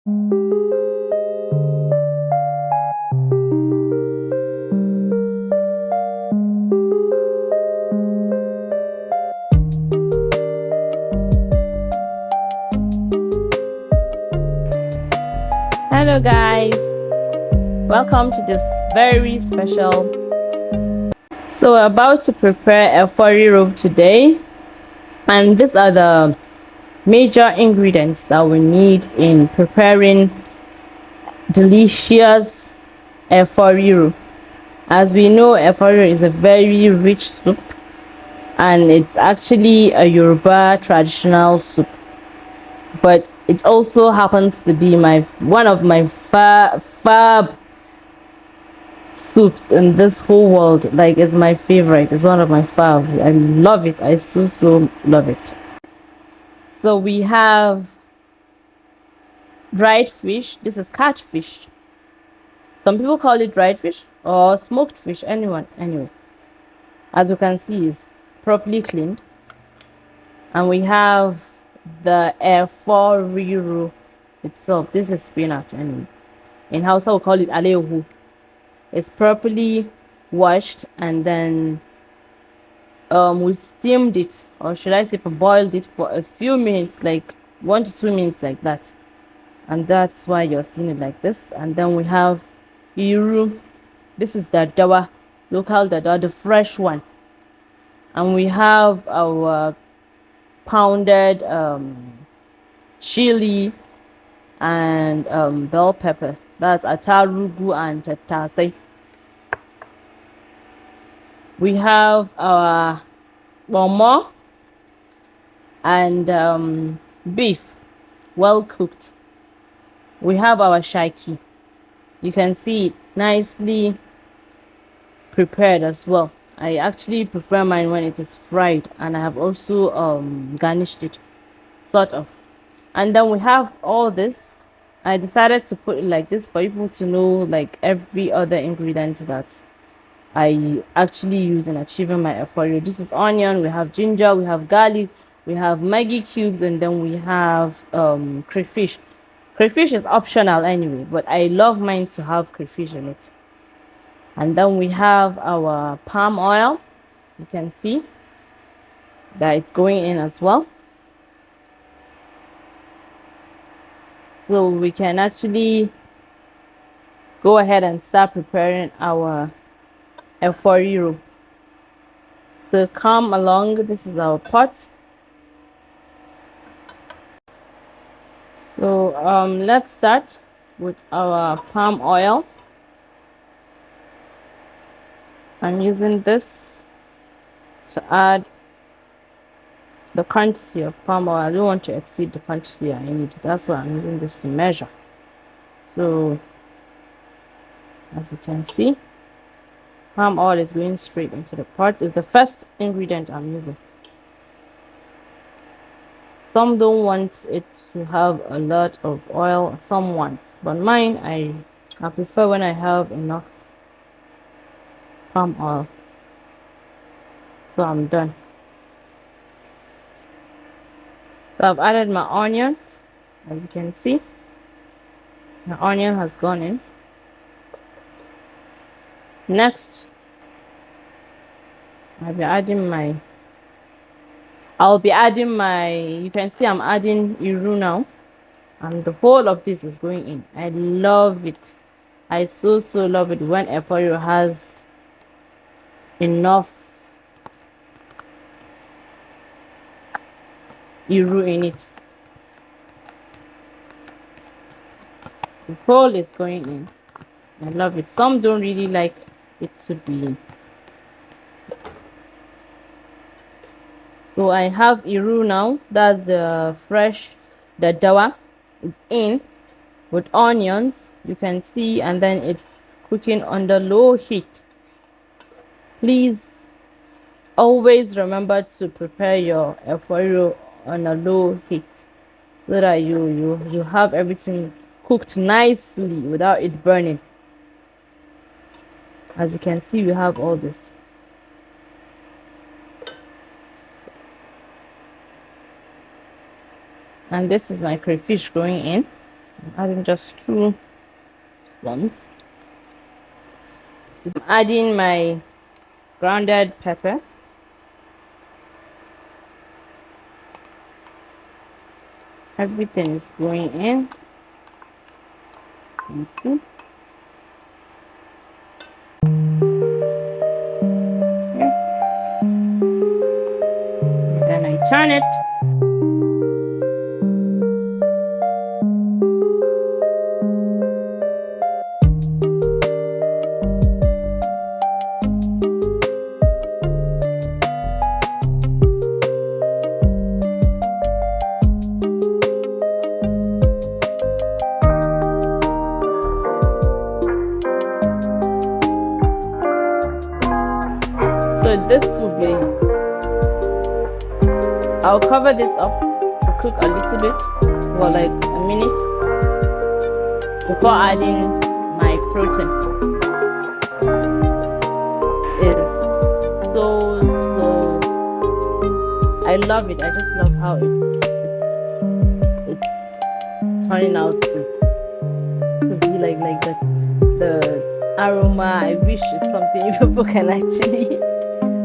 Hello guys, welcome to this very special. So we're about to prepare a riro today, and these are the major ingredients that we need in preparing delicious riro. As we know, riro is a very rich soup, and it's actually a Yoruba traditional soup, but it also happens to be one of my fab soups in this whole world. Like, it's my favorite. It's one of my fav. I love it. I so love it. So we have dried fish. This is catfish. Some people call it dried fish or smoked fish. Anyway, as you can see, it's properly cleaned. And we have the riro itself. This is spinach. Anyway, in Hausa we call it alehu. It's properly washed, and then we steamed it, or should I say boiled it for a few minutes, like 1 to 2 minutes, like that. And that's why you're seeing it like this. And then we have iru. This is the dawa, local dawa, the fresh one. And we have our pounded chili and bell pepper. That's atarugu and tatase. We have our momo and beef, well cooked. We have our shaki. You can see it nicely prepared as well. I actually prefer mine when it is fried, and I have also garnished it, sort of. And then we have all this. I decided to put it like this for people to know, like, every other ingredient that I actually use in achieving my riro. This is onion, we have ginger, we have garlic, we have Maggi cubes, and then we have crayfish. Crayfish is optional anyway, but I love mine to have crayfish in it. And then we have our palm oil. You can see that it's going in as well. So we can actually go ahead and start preparing our riro. So come along, this is our pot. So let's start with our palm oil. I'm using this to add the quantity of palm oil. I don't want to exceed the quantity I need. That's why I'm using this to measure. So as you can see, palm oil is going straight into the pot. It's the first ingredient I'm using. Some don't want it to have a lot of oil, some want, but mine, I prefer when I have enough palm oil. So I'm done. So I've added my onions. As you can see, the onion has gone in. Next, I'll be adding my, you can see I'm adding iru now, and the whole of this is going in. I love it. I so love it when riro has enough iru in it. The whole is going in. I love it. Some don't really like it to be. So I have iru now. That's the fresh, the dawa. It's in with onions, you can see, and then it's cooking under low heat. Please always remember to prepare your riro on a low heat, so that you have everything cooked nicely without it burning. As you can see, we have all this. And this is my crayfish going in. I'm adding just 2 spoons. I'm adding my grounded pepper. Everything is going in. Let's see. Okay. Then I turn it. So this will be, I'll cover this up to cook a little bit for like a minute before adding my protein. It's so I love it. I just love how it's turning out to be like the aroma. I wish it's something people can actually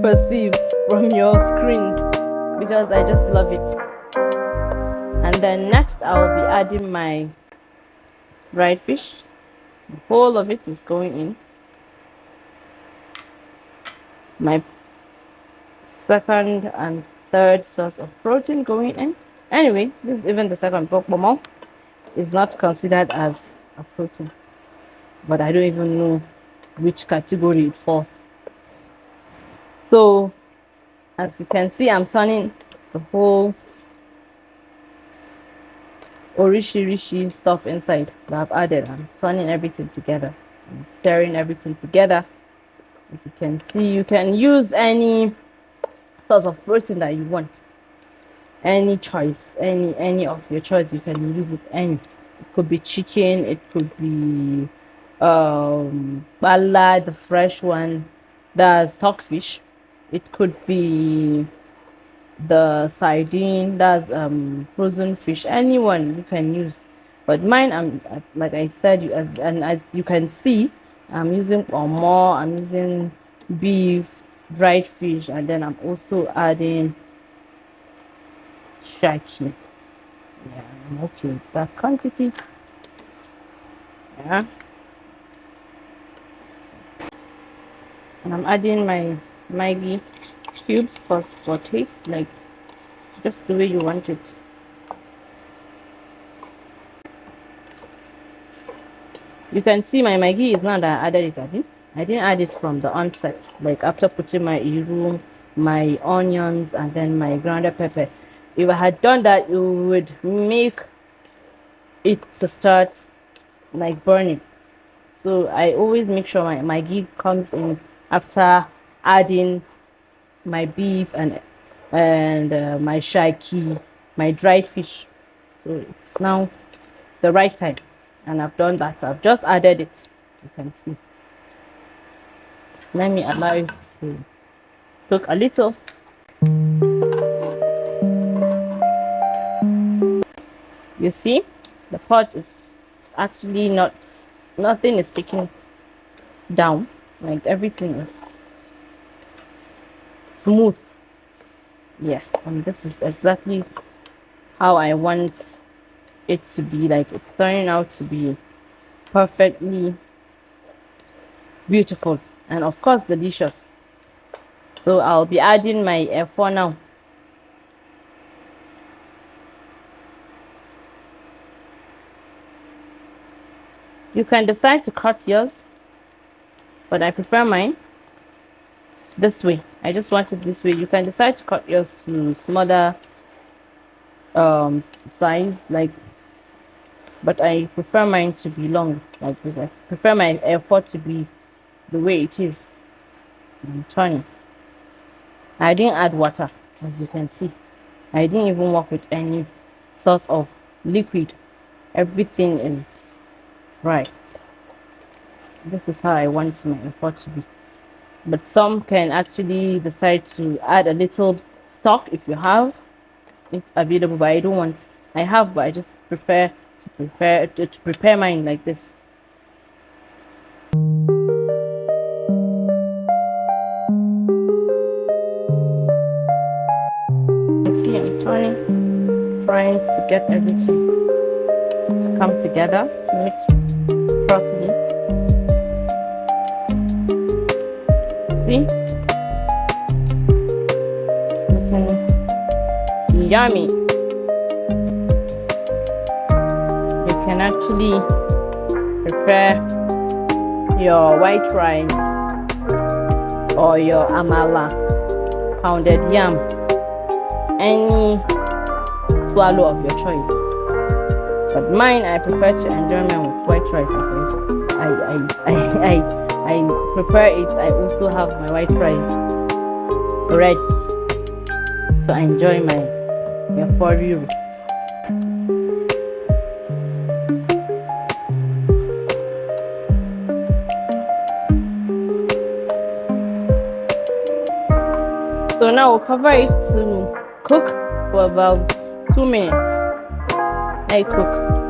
perceive from your screens, because I just love it. And then next I'll be adding my dried fish. The whole of it is going in. My second and third source of protein going in. Anyway, this is even the second. Pokemon is not considered as a protein, but I don't even know which category it falls. So as you can see, I'm turning the whole orishi stuff inside that I've added. I'm turning everything together and stirring everything together. As you can see, you can use any source of protein that you want, any choice, any of your choice. You can use it. Any, it could be chicken, it could be bala, the fresh one, the stockfish, it could be the sardine, that's frozen fish. Anyone you can use, but mine, I'm like I said, as you can see, I'm using more. I'm using beef, dried fish, and then I'm also adding shaki. Yeah, I'm okay with that quantity. Yeah, and I'm adding my Maggi cubes for taste, like just the way you want it. You can see my Maggi is not that I added it. I didn't add it from the onset, like after putting my riro, my onions, and then my grounded pepper. If I had done that, it would make it to start like burning. So I always make sure my Maggi comes in after adding my beef and my shaki, my dried fish. So it's now the right time, and I've done that. I've just added it. You can see. Let me allow it to cook a little. You see, the pot is actually nothing is sticking down, like everything is smooth. Yeah, and this is exactly how I want it to be. Like, it's turning out to be perfectly beautiful and of course delicious. So I'll be adding my F4 now. You can decide to cut yours, but I prefer mine this way. I just want it this way. You can decide to cut yours to smaller size, like, but I prefer mine to be long like this. I prefer my F4 to be the way it is. I'm turning. I didn't add water, as you can see. I didn't even work with any source of liquid. Everything is dry. This is how I want my F4 to be. But some can actually decide to add a little stock if you have it available, but I don't want. I have, but I just prefer to prepare mine like this. See, I'm trying to get everything to come together to mix properly. See, it's looking yummy. You can actually prepare your white rice or your amala, pounded yam, any swallow of your choice. But mine, I prefer to enjoy mine with white rice. As I prepare it, I also have my white rice ready to enjoy my riro. So now we'll cover it to cook for about 2 minutes. Let it cook.